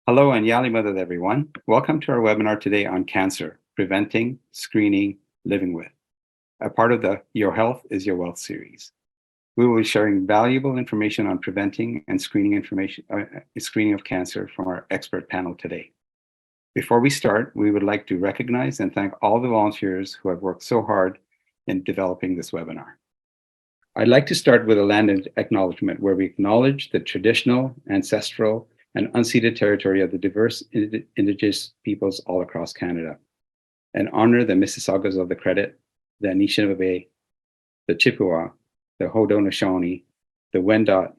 Hello and Yali Madad, everyone. Welcome to our webinar today on cancer, preventing, screening, living with, a part of the Your Health is Your Wealth series. We will be sharing valuable information on preventing and screening of cancer from our expert panel today. Before we start, we would like to recognize and thank all the volunteers who have worked so hard in developing this webinar. I'd like to start with a land acknowledgement where we acknowledge the traditional, ancestral, and unceded territory of the diverse Indigenous peoples all across Canada, and honor the Mississaugas of the Credit, the Anishinaabe, the Chippewa, the Haudenosaunee, the Wendat,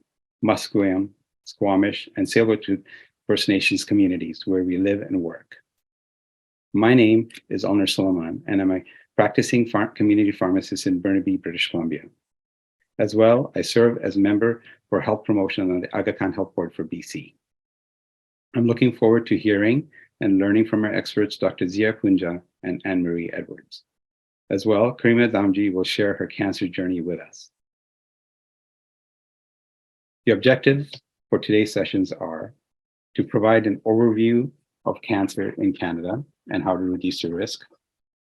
Musqueam, Squamish, and Tsleil-Waututh First Nations communities where we live and work. My name is Alnoor Suleman, and I'm a practicing community pharmacist in Burnaby, British Columbia. As well, I serve as member for health promotion on the Aga Khan Health Board for BC. I'm looking forward to hearing and learning from our experts, Dr. Zia Poonja and Annemarie Edwards. As well, Karima Damji will share her cancer journey with us. The objectives for today's sessions are to provide an overview of cancer in Canada and how to reduce the risk,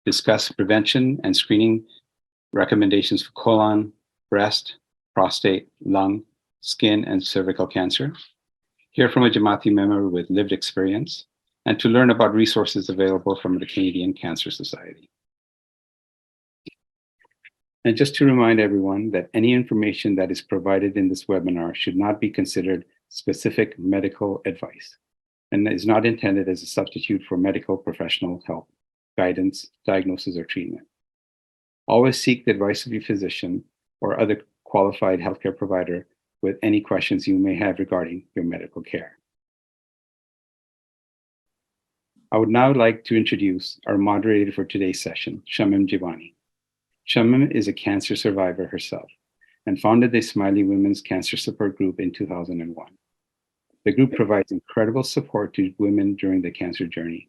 discuss prevention and screening recommendations for colon, breast, prostate, lung, skin, and cervical cancer, hear from a Jamaati member with lived experience, and to learn about resources available from the Canadian Cancer Society. And just to remind everyone that any information that is provided in this webinar should not be considered specific medical advice and is not intended as a substitute for medical professional help, guidance, diagnosis, or treatment. Always seek the advice of your physician or other qualified healthcare provider with any questions you may have regarding your medical care. I would now like to introduce our moderator for today's session, Shamim Jivani. Shamim is a cancer survivor herself and founded the Ismaili Women's Cancer Support Group in 2001. The group provides incredible support to women during the cancer journey.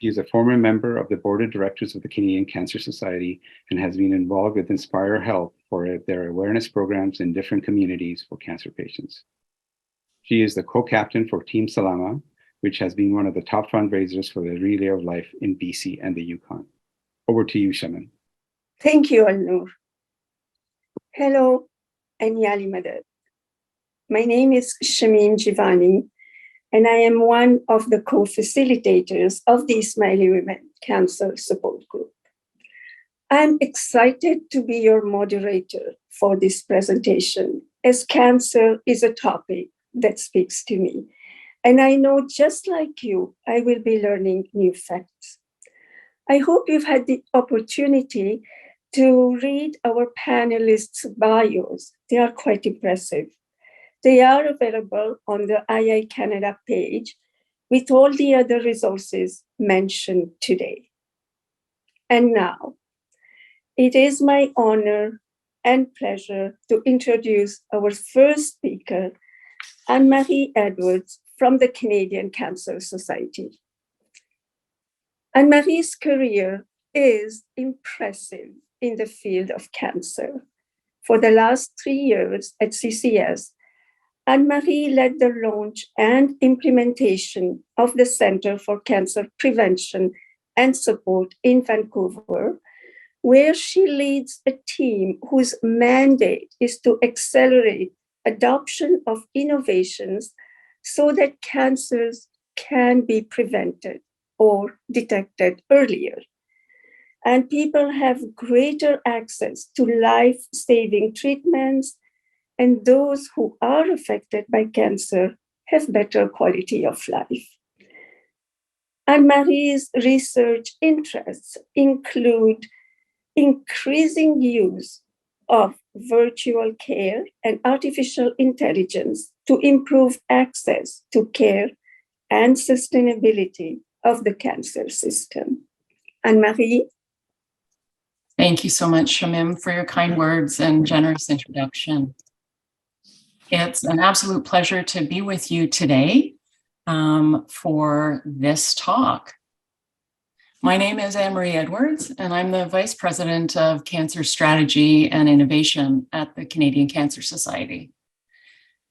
She is a former member of the board of directors of the Canadian Cancer Society and has been involved with Inspire Health for their awareness programs in different communities for cancer patients. She is the co-captain for Team Salama, which has been one of the top fundraisers for the Relay of Life in BC and the Yukon. Over to you, Shamim. Thank you, Alnoor. Hello, and Yali Madad. My name is Shamim Jivani, and I am one of the co-facilitators of the Ismaili Women Cancer Support Group. I'm excited to be your moderator for this presentation, as cancer is a topic that speaks to me. And I know just like you, I will be learning new facts. I hope you've had the opportunity to read our panelists' bios. They are quite impressive. They are available on the II Canada page with all the other resources mentioned today. And now, it is my honor and pleasure to introduce our first speaker, Annemarie Edwards from the Canadian Cancer Society. Annemarie's career is impressive in the field of cancer. For the last 3 years at CCS, Annemarie led the launch and implementation of the Center for Cancer Prevention and Support in Vancouver, where she leads a team whose mandate is to accelerate adoption of innovations so that cancers can be prevented or detected earlier. And people have greater access to life-saving treatments, and those who are affected by cancer have better quality of life. Annemarie's research interests include increasing use of virtual care and artificial intelligence to improve access to care and sustainability of the cancer system. Annemarie? Thank you so much, Shamim, for your kind words and generous introduction. It's an absolute pleasure to be with you today for this talk. My name is Annemarie Edwards, and I'm the Vice President of Cancer Strategy and Innovation at the Canadian Cancer Society.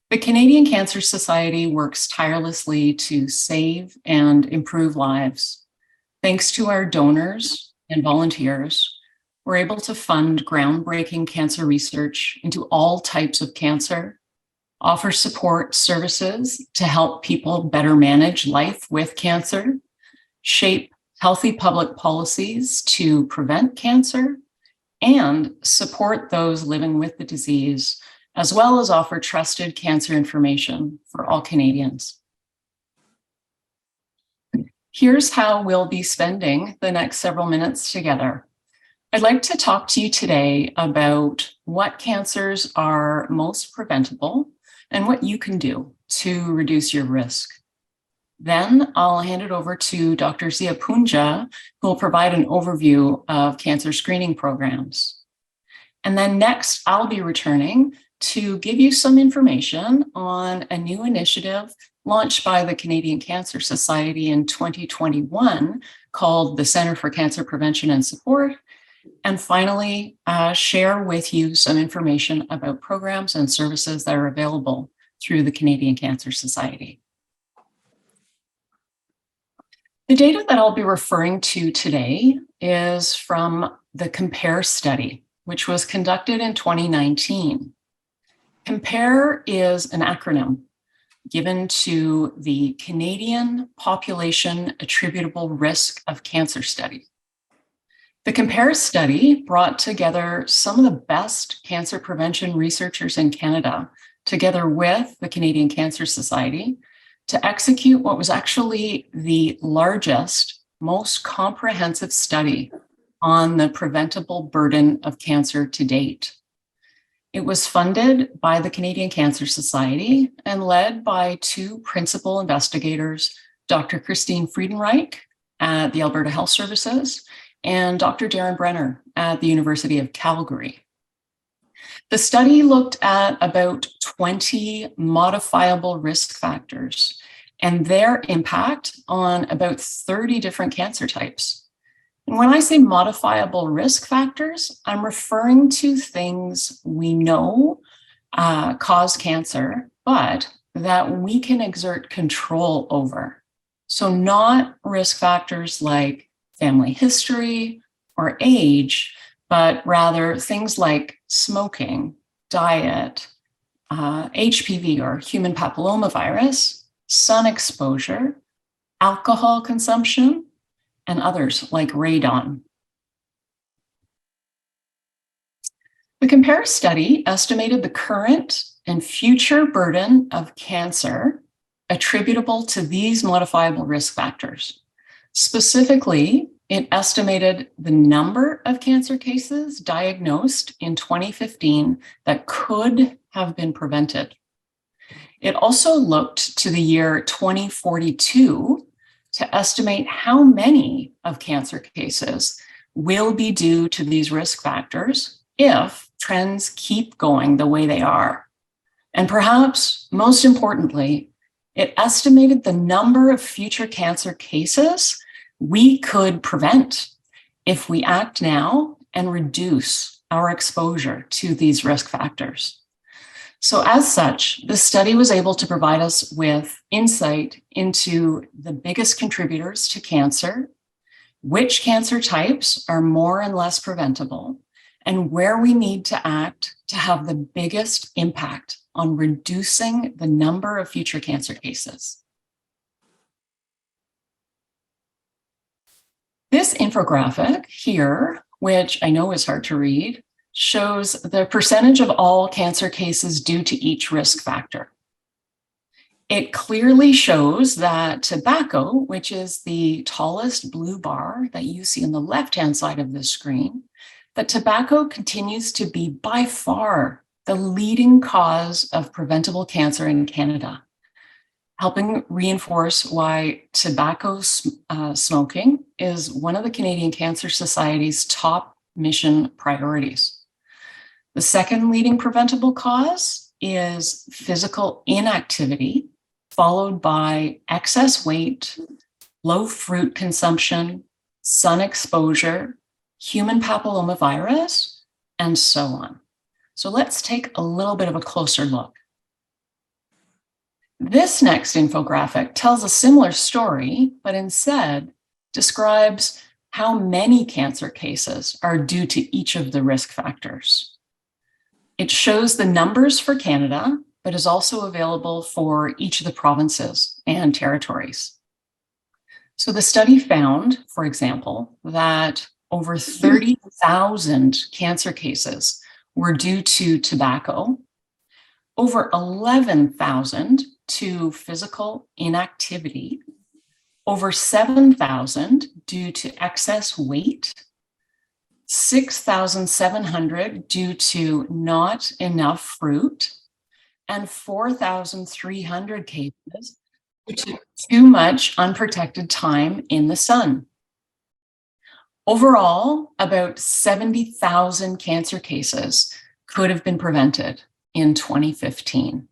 The Canadian Cancer Society works tirelessly to save and improve lives. Thanks to our donors and volunteers, we're able to fund groundbreaking cancer research into all types of cancer, offer support services to help people better manage life with cancer, shape healthy public policies to prevent cancer, and support those living with the disease, as well as offer trusted cancer information for all Canadians. Here's how we'll be spending the next several minutes together. I'd like to talk to you today about what cancers are most preventable and what you can do to reduce your risk. Then I'll hand it over to Dr. Zia Poonja, who will provide an overview of cancer screening programs. And then next, I'll be returning to give you some information on a new initiative launched by the Canadian Cancer Society in 2021 called the Centre for Cancer Prevention and Support. And finally, share with you some information about programs and services that are available through the Canadian Cancer Society. The data that I'll be referring to today is from the COMPARE study, which was conducted in 2019. COMPARE is an acronym given to the Canadian Population Attributable Risk of Cancer Study. The COMPARE study brought together some of the best cancer prevention researchers in Canada, together with the Canadian Cancer Society, to execute what was actually the largest, most comprehensive study on the preventable burden of cancer to date. It was funded by the Canadian Cancer Society and led by two principal investigators, Dr. Christine Friedenreich at the Alberta Health Services and Dr. Darren Brenner at the University of Calgary. The study looked at about 20 modifiable risk factors and their impact on about 30 different cancer types. And when I say modifiable risk factors, I'm referring to things we know cause cancer, but that we can exert control over. So not risk factors like family history or age, but rather things like smoking, diet, HPV or human papillomavirus, sun exposure, alcohol consumption, and others like radon. The COMPARE study estimated the current and future burden of cancer attributable to these modifiable risk factors. Specifically, it estimated the number of cancer cases diagnosed in 2015 that could have been prevented. It also looked to the year 2042 to estimate how many of cancer cases will be due to these risk factors if trends keep going the way they are. And perhaps most importantly, it estimated the number of future cancer cases we could prevent if we act now and reduce our exposure to these risk factors. So as such, the study was able to provide us with insight into the biggest contributors to cancer, which cancer types are more and less preventable, and where we need to act to have the biggest impact on reducing the number of future cancer cases. This infographic here, which I know is hard to read, shows the percentage of all cancer cases due to each risk factor. It clearly shows that tobacco, which is the tallest blue bar that you see on the left-hand side of the screen, that tobacco continues to be by far the leading cause of preventable cancer in Canada, helping reinforce why tobacco smoking is one of the Canadian Cancer Society's top mission priorities. The second leading preventable cause is physical inactivity, followed by excess weight, low fruit consumption, sun exposure, human papillomavirus, and so on. So let's take a little bit of a closer look. This next infographic tells a similar story, but instead describes how many cancer cases are due to each of the risk factors. It shows the numbers for Canada, but is also available for each of the provinces and territories. So the study found, for example, that over 30,000 cancer cases were due to tobacco, over 11,000 to physical inactivity, over 7,000 due to excess weight, 6,700 due to not enough fruit, and 4,300 cases due to too much unprotected time in the sun. Overall, about 70,000 cancer cases could have been prevented in 2015.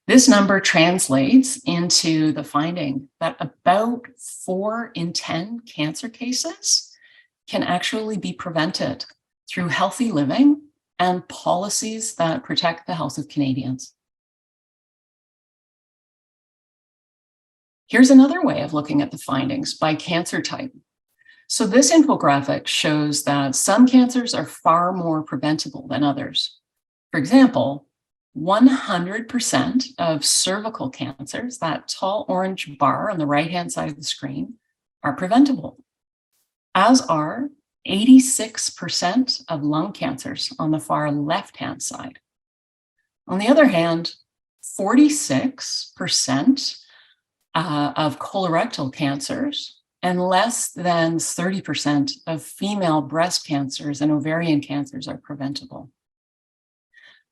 This number translates into the finding that about 4 in 10 cancer cases can actually be prevented through healthy living and policies that protect the health of Canadians. Here's another way of looking at the findings by cancer type. So this infographic shows that some cancers are far more preventable than others. For example, 100% of cervical cancers, that tall orange bar on the right-hand side of the screen, are preventable, as are 86% of lung cancers on the far left-hand side. On the other hand, 46% of colorectal cancers and less than 30% of female breast cancers and ovarian cancers are preventable.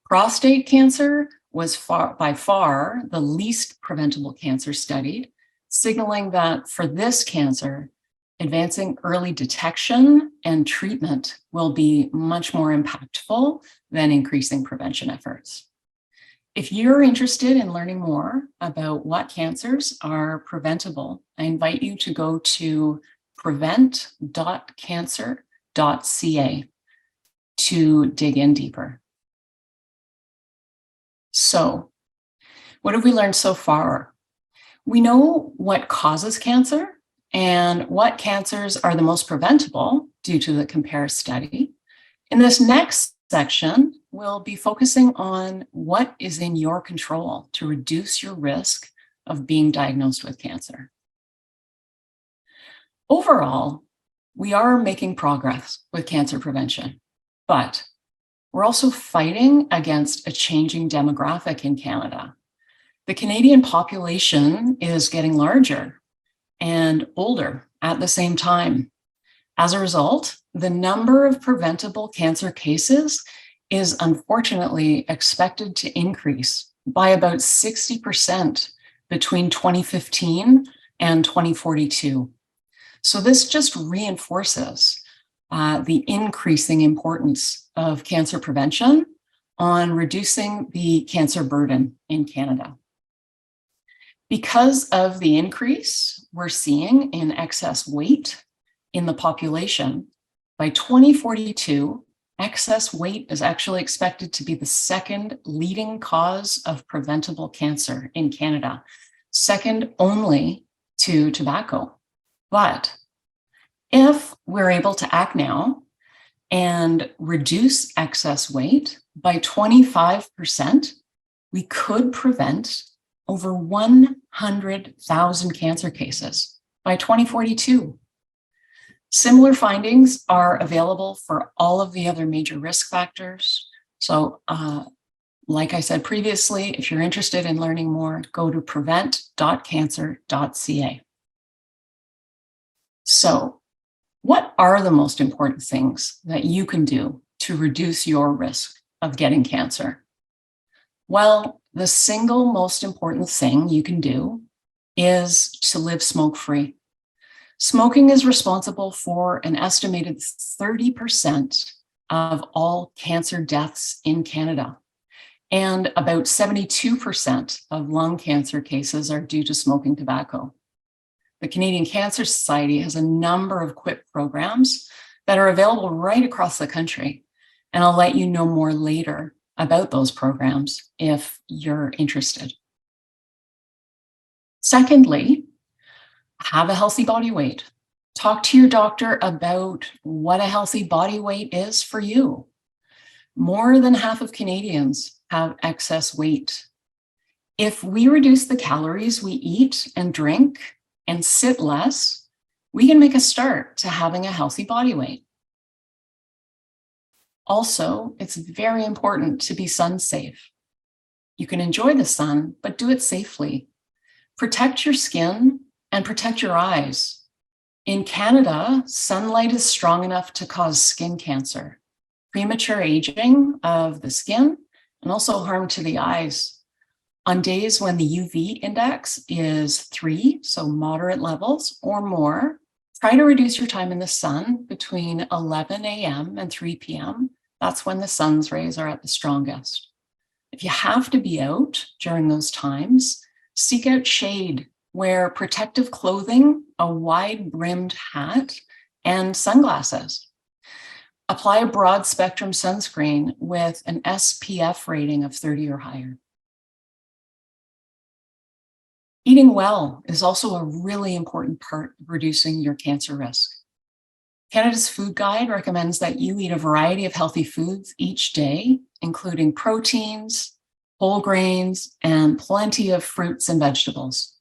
Prostate cancer was by far the least preventable cancer studied, signaling that for this cancer, advancing early detection and treatment will be much more impactful than increasing prevention efforts. If you're interested in learning more about what cancers are preventable, I invite you to go to prevent.cancer.ca to dig in deeper. So, what have we learned so far? We know what causes cancer and what cancers are the most preventable due to the COMPARE study. In this next section, we'll be focusing on what is in your control to reduce your risk of being diagnosed with cancer. Overall, we are making progress with cancer prevention, but we're also fighting against a changing demographic in Canada. The Canadian population is getting larger and older at the same time. As a result, the number of preventable cancer cases is unfortunately expected to increase by about 60% between 2015 and 2042. So this just reinforces the increasing importance of cancer prevention on reducing the cancer burden in Canada. Because of the increase we're seeing in excess weight in the population, by 2042, excess weight is actually expected to be the second leading cause of preventable cancer in Canada, second only to tobacco. But if we're able to act now and reduce excess weight by 25%, we could prevent over 100,000 cancer cases by 2042. Similar findings are available for all of the other major risk factors. So, like I said previously, if you're interested in learning more, go to prevent.cancer.ca. So, what are the most important things that you can do to reduce your risk of getting cancer? Well, the single most important thing you can do is to live smoke-free. Smoking is responsible for an estimated 30% of all cancer deaths in Canada. And about 72% of lung cancer cases are due to smoking tobacco. The Canadian Cancer Society has a number of QUIP programs that are available right across the country. And I'll let you know more later about those programs if you're interested. Secondly, have a healthy body weight. Talk to your doctor about what a healthy body weight is for you. More than half of Canadians have excess weight. If we reduce the calories we eat and drink and sit less, we can make a start to having a healthy body weight. Also, it's very important to be sun safe. You can enjoy the sun, but do it safely. Protect your skin and protect your eyes. In Canada, sunlight is strong enough to cause skin cancer, premature aging of the skin, and also harm to the eyes. On days when the UV index is 3, so moderate levels or more, try to reduce your time in the sun between 11 a.m. and 3 p.m. That's when the sun's rays are at the strongest. If you have to be out during those times, seek out shade, wear protective clothing, a wide-brimmed hat, and sunglasses. Apply a broad spectrum sunscreen with an SPF rating of 30 or higher. Eating well is also a really important part of reducing your cancer risk. Canada's Food Guide recommends that you eat a variety of healthy foods each day, including proteins, whole grains, and plenty of fruits and vegetables.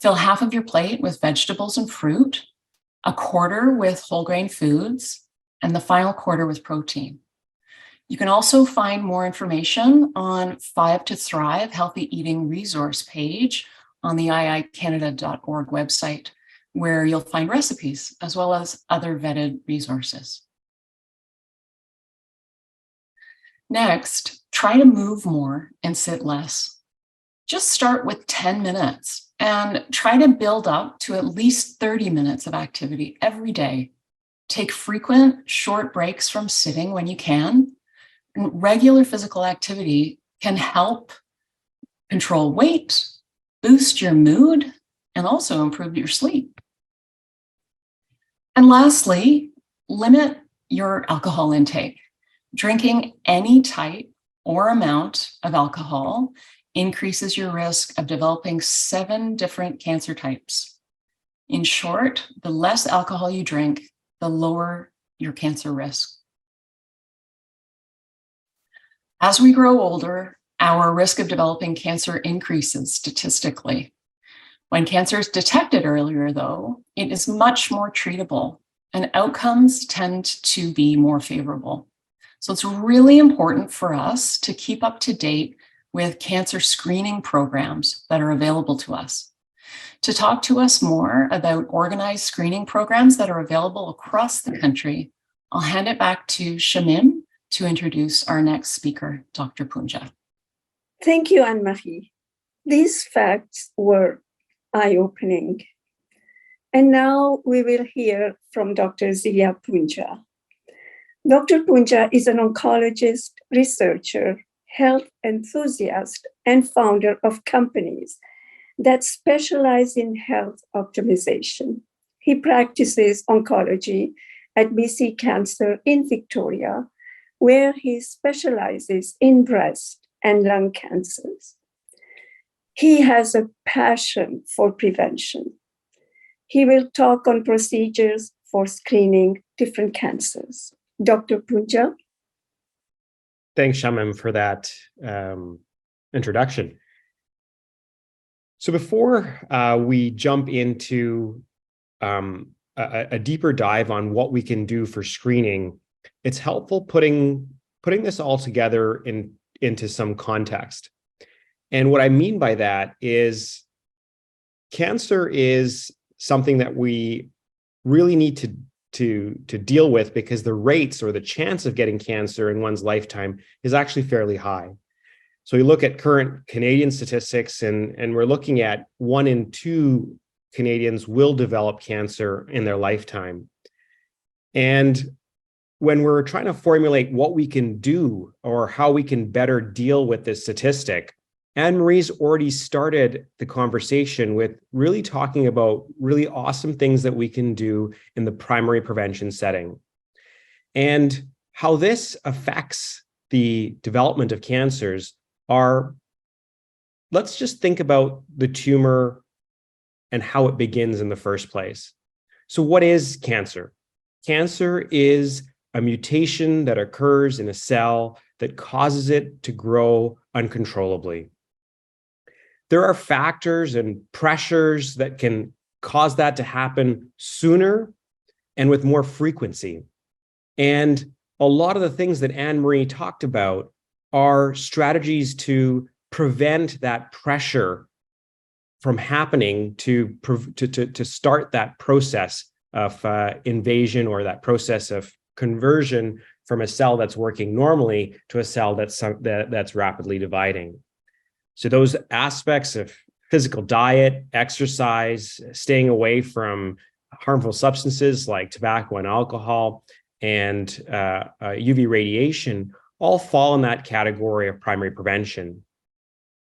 Fill half of your plate with vegetables and fruit, a quarter with whole grain foods, and the final quarter with protein. You can also find more information on 5 to Thrive Healthy Eating Resource page on the iicanada.org website, where you'll find recipes as well as other vetted resources. Next, try to move more and sit less. Just start with 10 minutes and try to build up to at least 30 minutes of activity every day. Take frequent, short breaks from sitting when you can. And regular physical activity can help control weight, boost your mood, and also improve your sleep. And lastly, limit your alcohol intake. Drinking any type or amount of alcohol increases your risk of developing 7 different cancer types. In short, the less alcohol you drink, the lower your cancer risk. As we grow older, our risk of developing cancer increases statistically. When cancer is detected earlier, though, it is much more treatable and outcomes tend to be more favorable. So it's really important for us to keep up to date with cancer screening programs that are available to us. To talk to us more about organized screening programs that are available across the country, I'll hand it back to Shamim to introduce our next speaker, Dr. Poonja. Thank you, Annemarie. These facts were eye-opening. And now we will hear from Dr. Zia Poonja. Dr. Poonja is an oncologist, researcher, health enthusiast, and founder of companies that specialize in health optimization. He practices oncology at BC Cancer in Victoria, where he specializes in breast and lung cancers. He has a passion for prevention. He will talk on procedures for screening different cancers. Dr. Poonja. Thanks, Shamim, for that introduction. So before we jump into a deeper dive on what we can do for screening, it's helpful putting this all together into some context. And what I mean by that is cancer is something that we really need to deal with because the rates or the chance of getting cancer in one's lifetime is actually fairly high. So you look at current Canadian statistics and we're looking at 1 in 2 Canadians will develop cancer in their lifetime. And when we're trying to formulate what we can do or how we can better deal with this statistic, Annemarie's already started the conversation with really talking about really awesome things that we can do in the primary prevention setting. And how this affects the development of cancers are, let's just think about the tumor and how it begins in the first place. So what is cancer? Cancer is a mutation that occurs in a cell that causes it to grow uncontrollably. There are factors and pressures that can cause that to happen sooner and with more frequency. And a lot of the things that Annemarie talked about are strategies to prevent that pressure from happening to start that process of invasion or that process of conversion from a cell that's working normally to a cell that's rapidly dividing. So those aspects of physical diet, exercise, staying away from harmful substances like tobacco and alcohol, and UV radiation all fall in that category of primary prevention.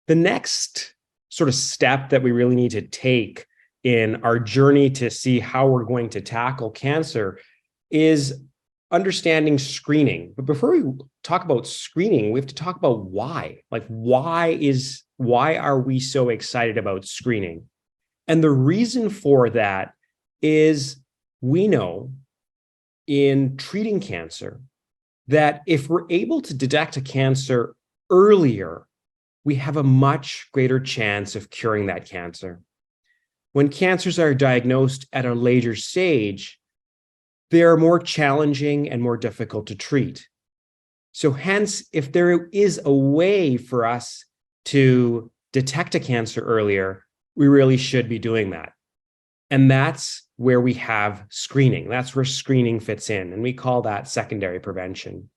The next sort of step that we really need to take in our journey to see how we're going to tackle cancer is understanding screening. But before we talk about screening, we have to talk about why. Like, why are we so excited about screening? And the reason for that is we know in treating cancer that if we're able to detect a cancer earlier, we have a much greater chance of curing that cancer. When cancers are diagnosed at a later stage, they are more challenging and more difficult to treat. So hence, if there is a way for us to detect a cancer earlier, we really should be doing that. And that's where we have screening. That's where screening fits in, and we call that secondary prevention.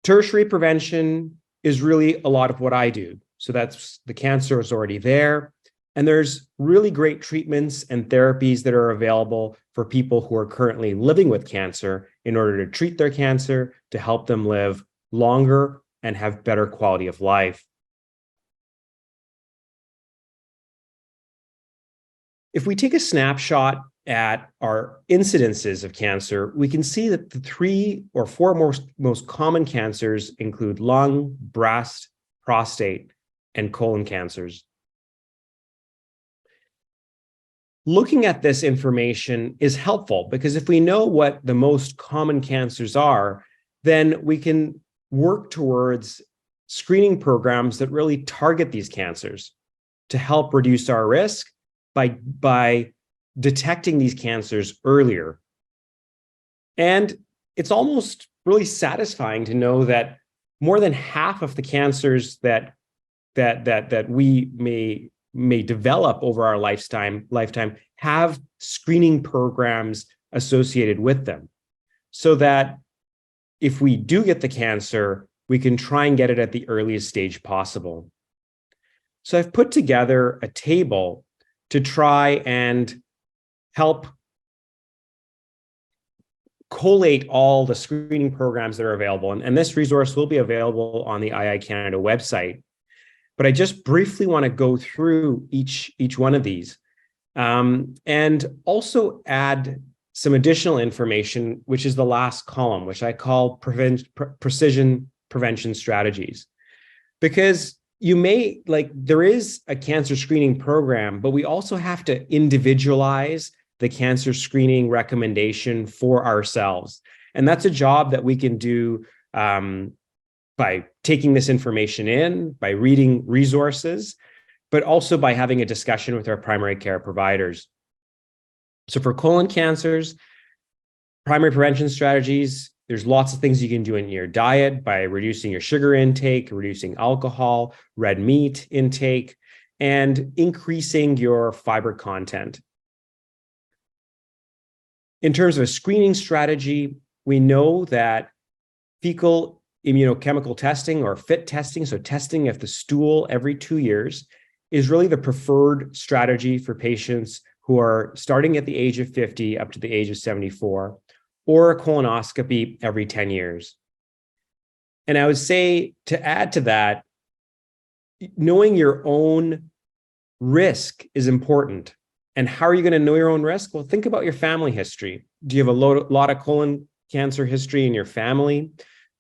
Tertiary prevention is really a lot of what I do. So that's the cancer is already there, and there's really great treatments and therapies that are available for people who are currently living with cancer in order to treat their cancer, to help them live longer and have better quality of life. If we take a snapshot at our incidences of cancer, we can see that the 3 or 4 most common cancers include lung, breast, prostate, and colon cancers. Looking at this information is helpful because if we know what the most common cancers are, then we can work towards screening programs that really target these cancers to help reduce our risk by detecting these cancers earlier. And it's almost really satisfying to know that more than half of the cancers that we may develop over our lifetime have screening programs associated with them, so that if we do get the cancer, we can try and get it at the earliest stage possible. So I've put together a table to try and help collate all the screening programs that are available. And this resource will be available on the II Canada website. But I just briefly want to go through each one of these and also add some additional information, which is the last column, which I call precision prevention strategies. Because there is a cancer screening program, but we also have to individualize the cancer screening recommendation for ourselves. And that's a job that we can do by taking this information in, by reading resources, but also by having a discussion with our primary care providers. So for colon cancers, primary prevention strategies, there's lots of things you can do in your diet by reducing your sugar intake, reducing alcohol, red meat intake, and increasing your fiber content. In terms of a screening strategy, we know that fecal immunochemical testing or FIT testing, so testing of the stool every 2 years, is really the preferred strategy for patients who are starting at the age of 50 up to the age of 74, or a colonoscopy every 10 years. And I would say, to add to that, knowing your own risk is important. And how are you going to know your own risk? Well, think about your family history. Do you have a lot of colon cancer history in your family?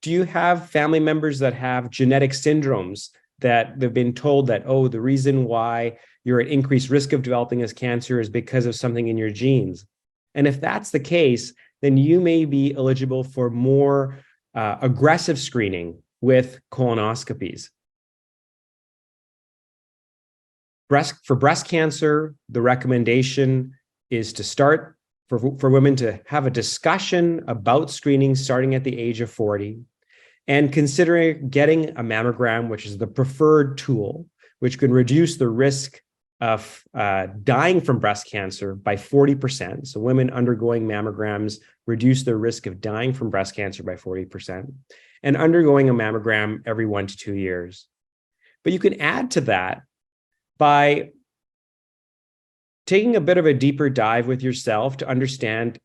Do you have family members that have genetic syndromes that they've been told that, oh, the reason why you're at increased risk of developing this cancer is because of something in your genes? And if that's the case, then you may be eligible for more aggressive screening with colonoscopies. For breast cancer, the recommendation is to start for women to have a discussion about screening starting at the age of 40 and considering getting a mammogram, which is the preferred tool, which can reduce the risk of dying from breast cancer by 40%. So women undergoing mammograms reduce their risk of dying from breast cancer by 40%, and undergoing a mammogram every 1 to 2 years. But you can add to that by taking a bit of a deeper dive with yourself to understand,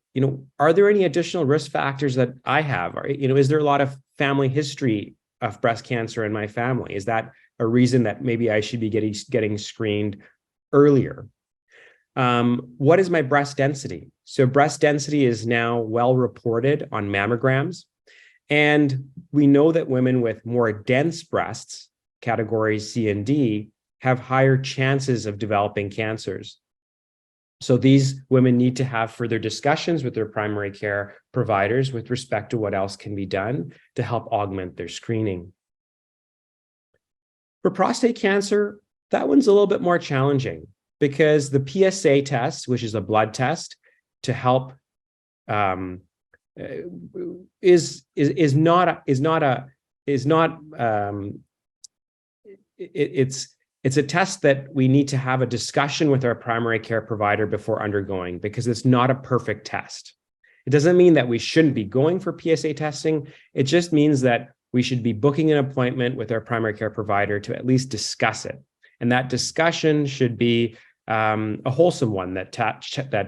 are there any additional risk factors that I have? Is there a lot of family history of breast cancer in my family? Is that a reason that maybe I should be getting screened earlier? What is my breast density? So breast density is now well reported on mammograms. And we know that women with more dense breasts, categories C and D, have higher chances of developing cancers. So these women need to have further discussions with their primary care providers with respect to what else can be done to help augment their screening. For prostate cancer, that one's a little bit more challenging because the PSA test, which is a blood test to help, it's a test that we need to have a discussion with our primary care provider before undergoing, because it's not a perfect test. It doesn't mean that we shouldn't be going for PSA testing. It just means that we should be booking an appointment with our primary care provider to at least discuss it. And that discussion should be a wholesome one that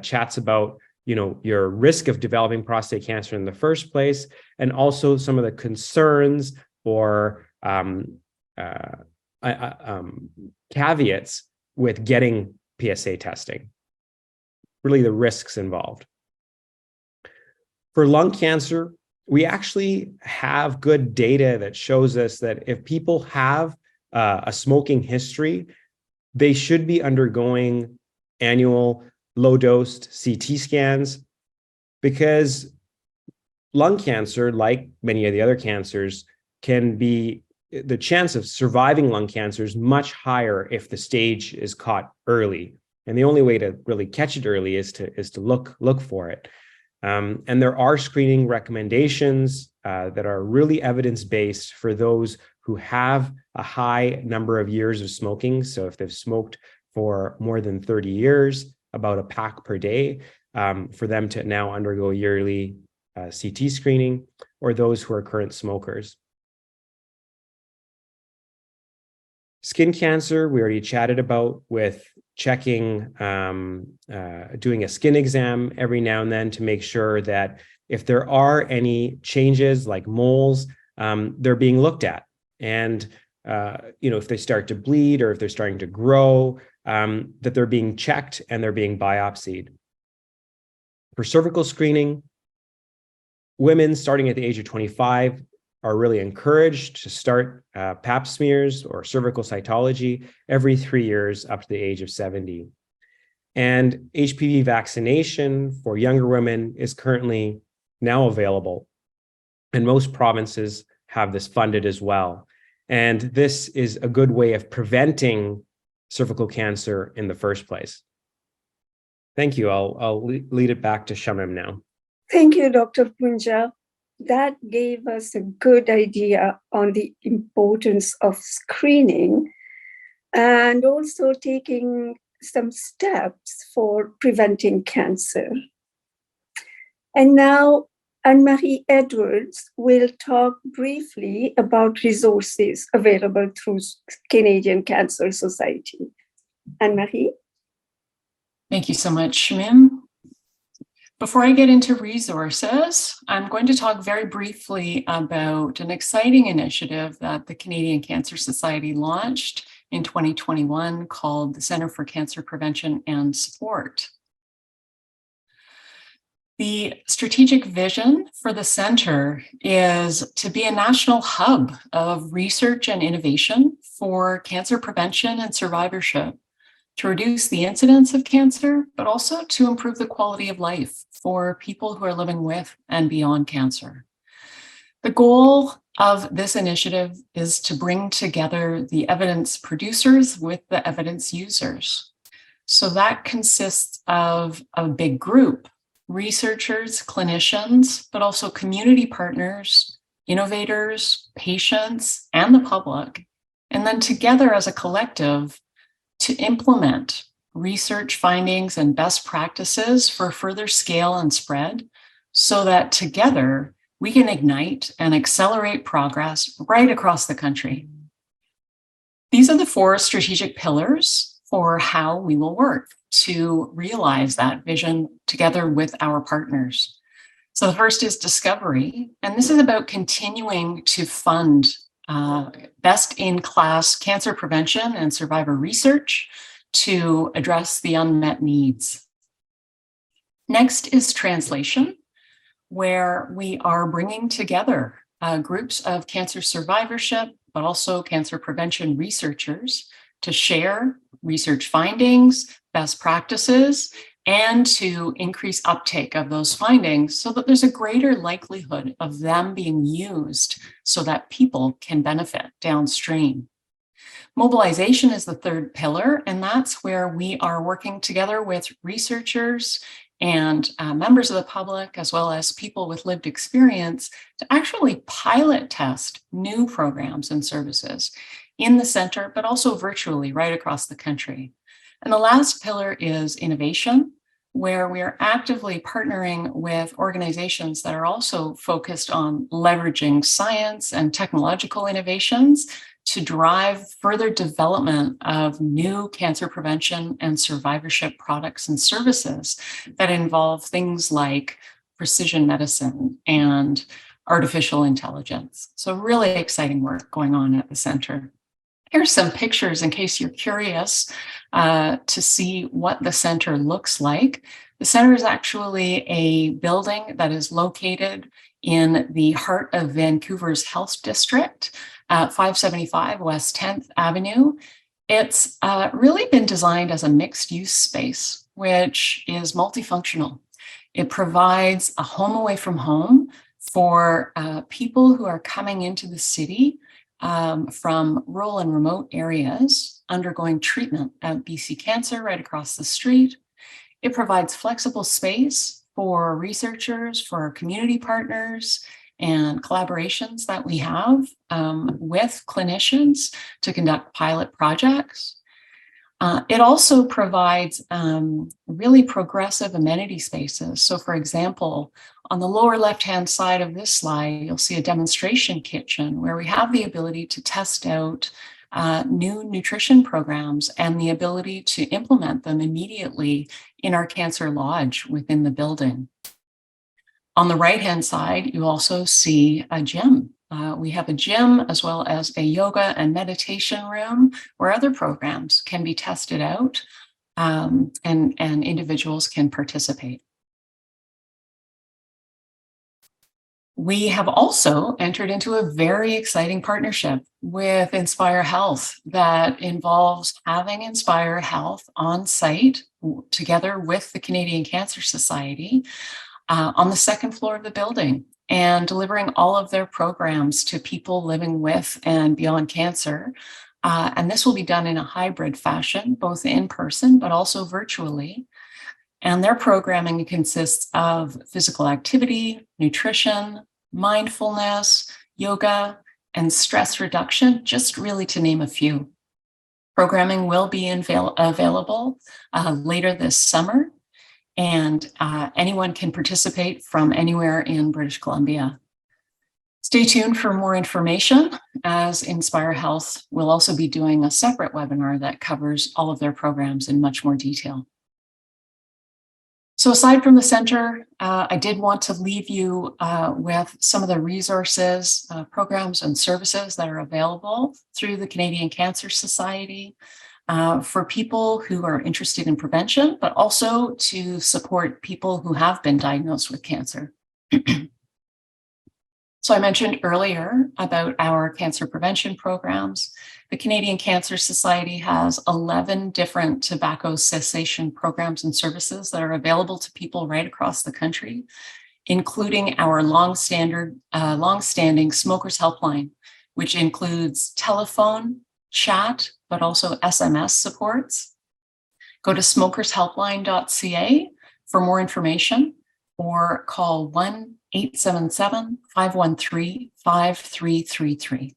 chats about, your risk of developing prostate cancer in the first place, and also some of the concerns or caveats with getting PSA testing, really the risks involved. For lung cancer, we actually have good data that shows us that if people have a smoking history, they should be undergoing annual low-dose CT scans, because lung cancer, like many of the other cancers, the chance of surviving lung cancer is much higher if the stage is caught early. And the only way to really catch it early is to look for it. And there are screening recommendations that are really evidence-based for those who have a high number of years of smoking. So if they've smoked for more than 30 years, about a pack per day, for them to now undergo yearly CT screening, or those who are current smokers. Skin cancer, we already chatted about, with checking, doing a skin exam every now and then to make sure that if there are any changes like moles, they're being looked at. And if they start to bleed or if they're starting to grow, that they're being checked and they're being biopsied. For cervical screening, women starting at the age of 25 are really encouraged to start pap smears or cervical cytology every 3 years up to the age of 70. And HPV vaccination for younger women is currently now available, and most provinces have this funded as well. And this is a good way of preventing cervical cancer in the first place. Thank you. I'll lead it back to Shamim now. Thank you, Dr. Poonja. That gave us a good idea on the importance of screening and also taking some steps for preventing cancer. And now Annemarie Edwards will talk briefly about resources available through Canadian Cancer Society. Annemarie? Thank you so much, Shamim. Before I get into resources, I'm going to talk very briefly about an exciting initiative that the Canadian Cancer Society launched in 2021 called the Centre for Cancer Prevention and Support. The strategic vision for the center is to be a national hub of research and innovation for cancer prevention and survivorship, to reduce the incidence of cancer, but also to improve the quality of life for people who are living with and beyond cancer. The goal of this initiative is to bring together the evidence producers with the evidence users. So that consists of a big group: researchers, clinicians, but also community partners, innovators, patients, and the public. And then together as a collective to implement research findings and best practices for further scale and spread, so that together we can ignite and accelerate progress right across the country. These are the 4 strategic pillars for how we will work to realize that vision together with our partners. So the first is discovery, and this is about continuing to fund best-in-class cancer prevention and survivor research to address the unmet needs. Next is translation, where we are bringing together groups of cancer survivorship, but also cancer prevention researchers to share research findings, best practices, and to increase uptake of those findings so that there's a greater likelihood of them being used so that people can benefit downstream. Mobilization is the 3rd pillar, and that's where we are working together with researchers and members of the public, as well as people with lived experience, to actually pilot test new programs and services in the center, but also virtually right across the country. And the last pillar is innovation, where we are actively partnering with organizations that are also focused on leveraging science and technological innovations to drive further development of new cancer prevention and survivorship products and services that involve things like precision medicine and artificial intelligence. So really exciting work going on at the center. Here's some pictures in case you're curious to see what the center looks like. The center is actually a building that is located in the heart of Vancouver's Health District at 575 West 10th Avenue. It's really been designed as a mixed-use space, which is multifunctional. It provides a home away from home for people who are coming into the city from rural and remote areas undergoing treatment at BC Cancer right across the street. It provides flexible space for researchers, for our community partners, and collaborations that we have with clinicians to conduct pilot projects. It also provides really progressive amenity spaces. So for example, on the lower left-hand side of this slide, you'll see a demonstration kitchen where we have the ability to test out new nutrition programs and the ability to implement them immediately in our cancer lodge within the building. On the right-hand side, you also see a gym. We have a gym as well as a yoga and meditation room where other programs can be tested out and individuals can participate. We have also entered into a very exciting partnership with Inspire Health that involves having Inspire Health on site together with the Canadian Cancer Society on the 2nd floor of the building and delivering all of their programs to people living with and beyond cancer. And this will be done in a hybrid fashion, both in person, but also virtually. And their programming consists of physical activity, nutrition, mindfulness, yoga, and stress reduction, just really to name a few. Programming will be available later this summer, and anyone can participate from anywhere in British Columbia. Stay tuned for more information, as Inspire Health will also be doing a separate webinar that covers all of their programs in much more detail. So aside from the center, I did want to leave you with some of the resources, programs, and services that are available through the Canadian Cancer Society for people who are interested in prevention, but also to support people who have been diagnosed with cancer. So I mentioned earlier about our cancer prevention programs. The Canadian Cancer Society has 11 different tobacco cessation programs and services that are available to people right across the country, including our long-standing smokers helpline, which includes telephone, chat, but also SMS supports. Go to smokershelpline.ca for more information or call 1-877-513-5333.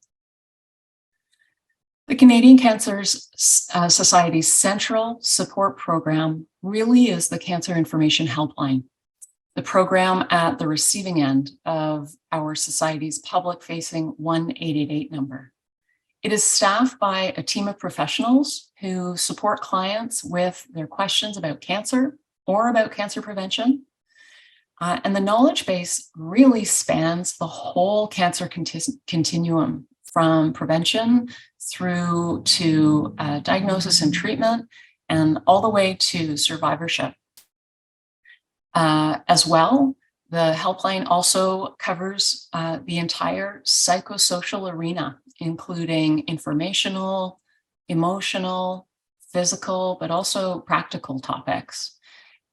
The Canadian Cancer Society's central support program really is the Cancer Information Helpline, the program at the receiving end of our society's public-facing 1-888 number. It is staffed by a team of professionals who support clients with their questions about cancer or about cancer prevention. And the knowledge base really spans the whole cancer continuum, from prevention through to diagnosis and treatment, and all the way to survivorship. As well, the helpline also covers the entire psychosocial arena, including informational, emotional, physical, but also practical topics.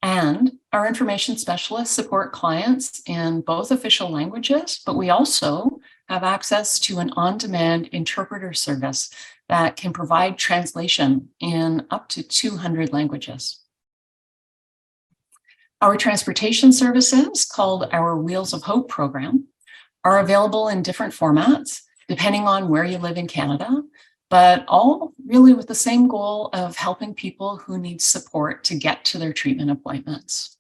And our information specialists support clients in both official languages, but we also have access to an on-demand interpreter service that can provide translation in up to 200 languages. Our transportation services, called our Wheels of Hope program, are available in different formats, depending on where you live in Canada, but all really with the same goal of helping people who need support to get to their treatment appointments.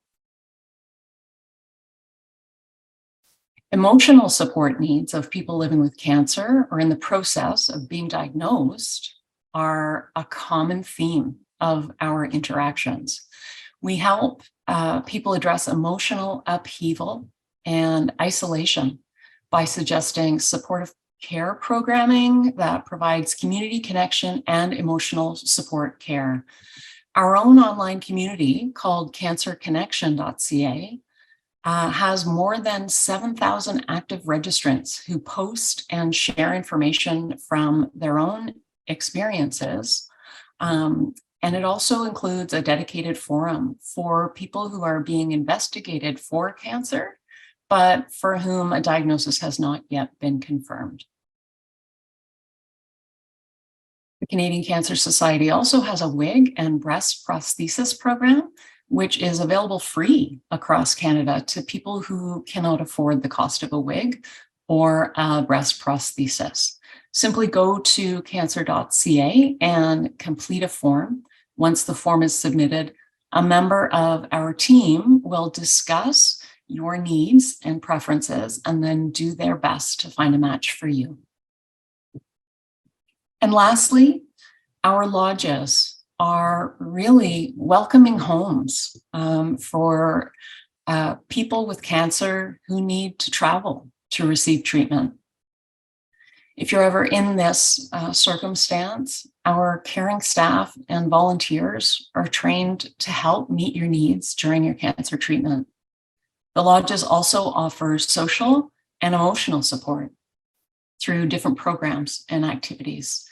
Emotional support needs of people living with cancer or in the process of being diagnosed are a common theme of our interactions. We help people address emotional upheaval and isolation by suggesting supportive care programming that provides community connection and emotional support care. Our own online community called cancerconnection.ca has more than 7,000 active registrants who post and share information from their own experiences. And it also includes a dedicated forum for people who are being investigated for cancer, but for whom a diagnosis has not yet been confirmed. The Canadian Cancer Society also has a wig and breast prosthesis program, which is available free across Canada to people who cannot afford the cost of a wig or a breast prosthesis. Simply go to cancer.ca and complete a form. Once the form is submitted, a member of our team will discuss your needs and preferences and then do their best to find a match for you. And lastly, our lodges are really welcoming homes for people with cancer who need to travel to receive treatment. If you're ever in this circumstance, our caring staff and volunteers are trained to help meet your needs during your cancer treatment. The lodges also offer social and emotional support through different programs and activities.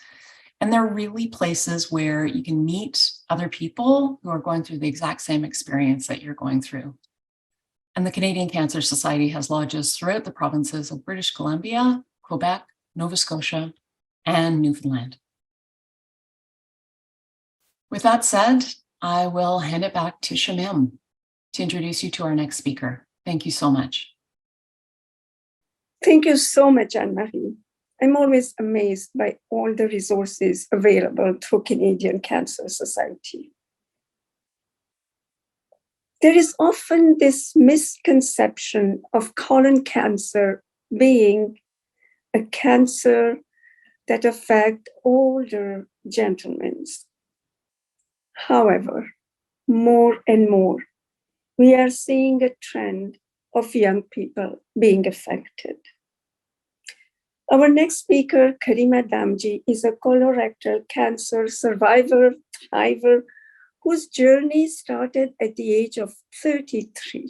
And they're really places where you can meet other people who are going through the exact same experience that you're going through. And the Canadian Cancer Society has lodges throughout the provinces of British Columbia, Quebec, Nova Scotia, and Newfoundland. With that said, I will hand it back to Shamim to introduce you to our next speaker. Thank you so much. Thank you so much, Annemarie. I'm always amazed by all the resources available through Canadian Cancer Society. There is often this misconception of colon cancer being a cancer that affects older gentlemen. However, more and more, we are seeing a trend of young people being affected. Our next speaker, Karima Damji, is a colorectal cancer survivor, thriver, whose journey started at the age of 33.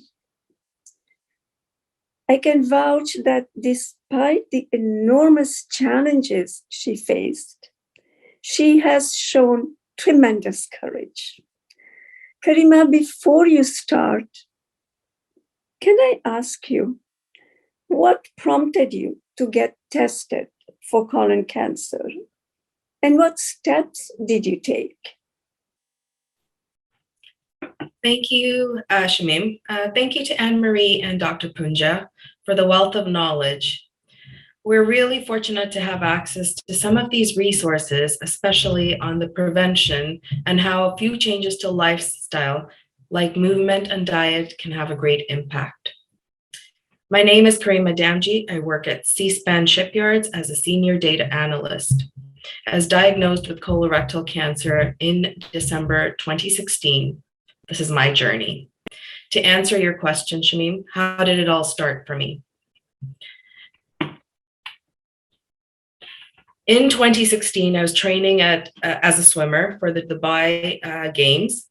I can vouch that despite the enormous challenges she faced, she has shown tremendous courage. Karima, before you start, can I ask you, what prompted you to get tested for colon cancer? And what steps did you take? Thank you, Shamim. Thank you to Annemarie and Dr. Poonja for the wealth of knowledge. We're really fortunate to have access to some of these resources, especially on the prevention and how a few changes to lifestyle, like movement and diet, can have a great impact. My name is Karima Damji. I work at C-SPAN Shipyards as a senior data analyst. As diagnosed with colorectal cancer in December 2016, this is my journey. To answer your question, Shamim, how did it all start for me? In 2016, I was training as a swimmer for the Dubai Games,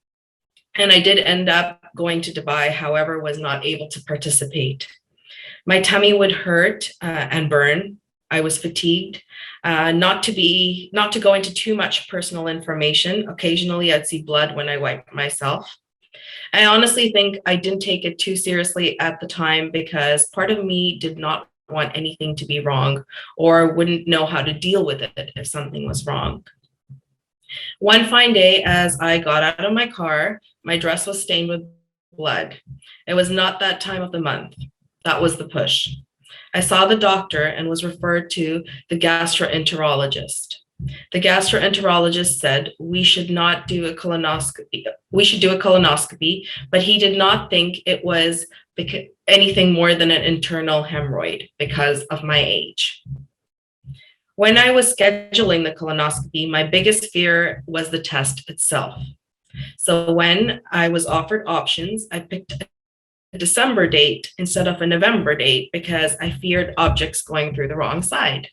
and I did end up going to Dubai, however, was not able to participate. My tummy would hurt and burn. I was fatigued. Not to go into too much personal information. Occasionally, I'd see blood when I wiped myself. I honestly think I didn't take it too seriously at the time because part of me did not want anything to be wrong or wouldn't know how to deal with it if something was wrong. One fine day, as I got out of my car, my dress was stained with blood. It was not that time of the month. That was the push. I saw the doctor and was referred to the gastroenterologist. The gastroenterologist said we should not do a colonoscopy. We should do a colonoscopy, but he did not think it was anything more than an internal hemorrhoid because of my age. When I was scheduling the colonoscopy, my biggest fear was the test itself. So when I was offered options, I picked a December date instead of a November date because I feared objects going through the wrong side.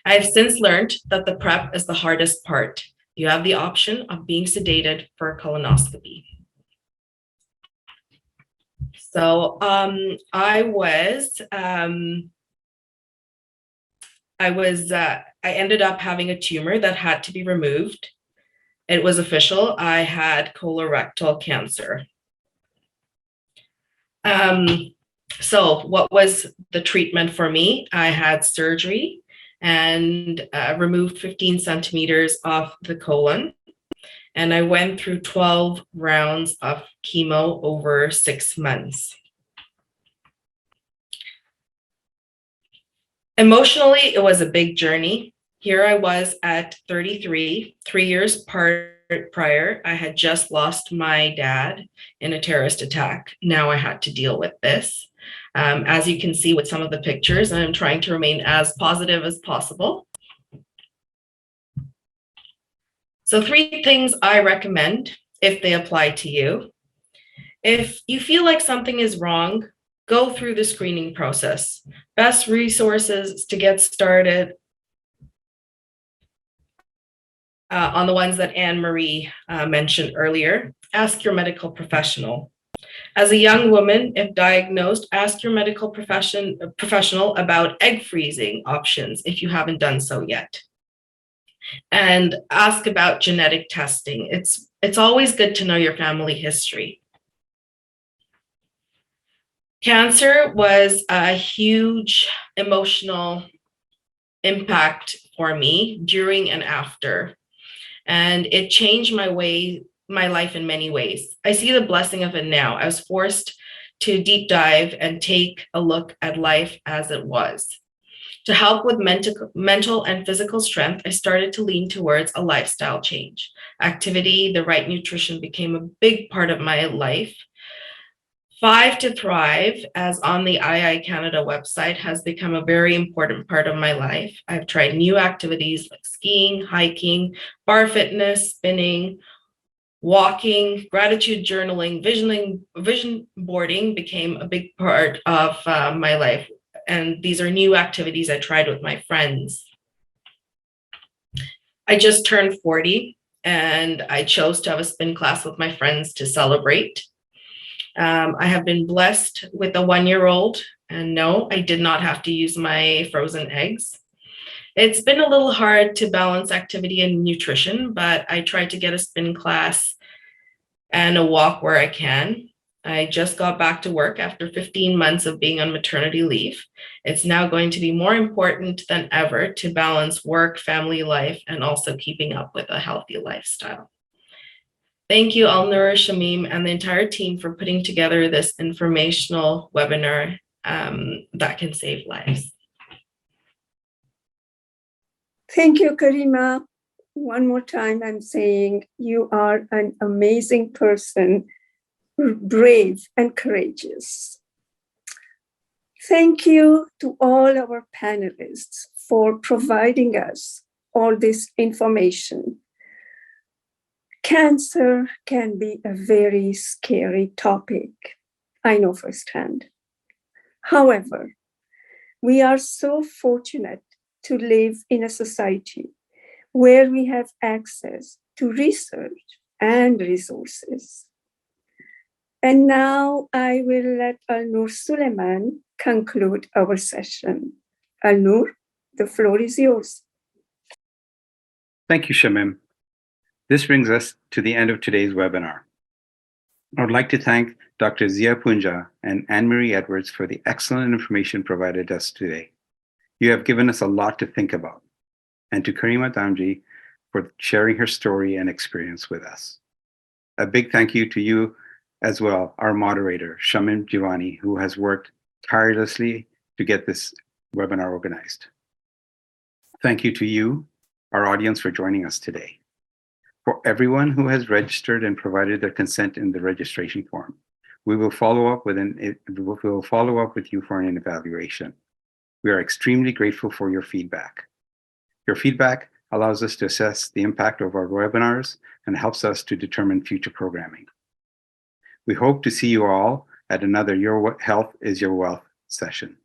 I have since learned that the prep is the hardest part. You have the option of being sedated for a colonoscopy. So I ended up having a tumor that had to be removed. It was official. I had colorectal cancer. So what was the treatment for me? I had surgery and removed 15 centimeters off the colon. And I went through 12 rounds of chemo over 6 months. Emotionally, it was a big journey. Here I was at 33, 3 years prior, I had just lost my dad in a terrorist attack. Now I had to deal with this. As you can see with some of the pictures, I'm trying to remain as positive as possible. So 3 things I recommend if they apply to you. If you feel like something is wrong, go through the screening process. Best resources to get started on the ones that Annemarie mentioned earlier. Ask your medical professional. As a young woman, if diagnosed, ask your medical professional about egg freezing options if you haven't done so yet. And ask about genetic testing. It's always good to know your family history. Cancer was a huge emotional impact for me during and after, and it changed my life in many ways. I see the blessing of it now. I was forced to deep dive and take a look at life as it was. To help with mental and physical strength, I started to lean towards a lifestyle change. Activity, the right nutrition became a big part of my life. 5 to Thrive, as on the II Canada website, has become a very important part of my life. I've tried new activities like skiing, hiking, bar fitness, spinning, Walking, gratitude journaling, vision boarding became a big part of my life. And these are new activities I tried with my friends. I just turned 40 and I chose to have a spin class with my friends to celebrate. I have been blessed with a 1-year-old, and no, I did not have to use my frozen eggs. It's been a little hard to balance activity and nutrition, but I try to get a spin class and a walk where I can. I just got back to work after 15 months of being on maternity leave. It's now going to be more important than ever to balance work, family life, and also keeping up with a healthy lifestyle. Thank you, Alnoor, Shamim, and the entire team for putting together this informational webinar that can save lives. Thank you, Karima. One more time, I'm saying you are an amazing person, brave and courageous. Thank you to all our panelists for providing us all this information. Cancer can be a very scary topic, I know firsthand. However, we are so fortunate to live in a society where we have access to research and resources. And now I will let Alnoor Suleman conclude our session. Alnoor, the floor is yours. Thank you, Shamim. This brings us to the end of today's webinar. I would like to thank Dr. Zia Poonja and Annemarie Edwards for the excellent information provided us today. You have given us a lot to think about. And to Karima Damji for sharing her story and experience with us. A big thank you to you as well, our moderator, Shamim Jivani, who has worked tirelessly to get this webinar organized. Thank you to you, our audience, for joining us today. For everyone who has registered and provided their consent in the registration form, we will follow up with you for an evaluation. We are extremely grateful for your feedback. Your feedback allows us to assess the impact of our webinars and helps us to determine future programming. We hope to see you all at another Your Health is Your Wealth session.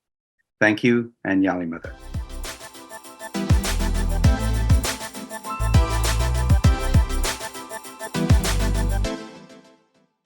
Thank you, and Yali Mother.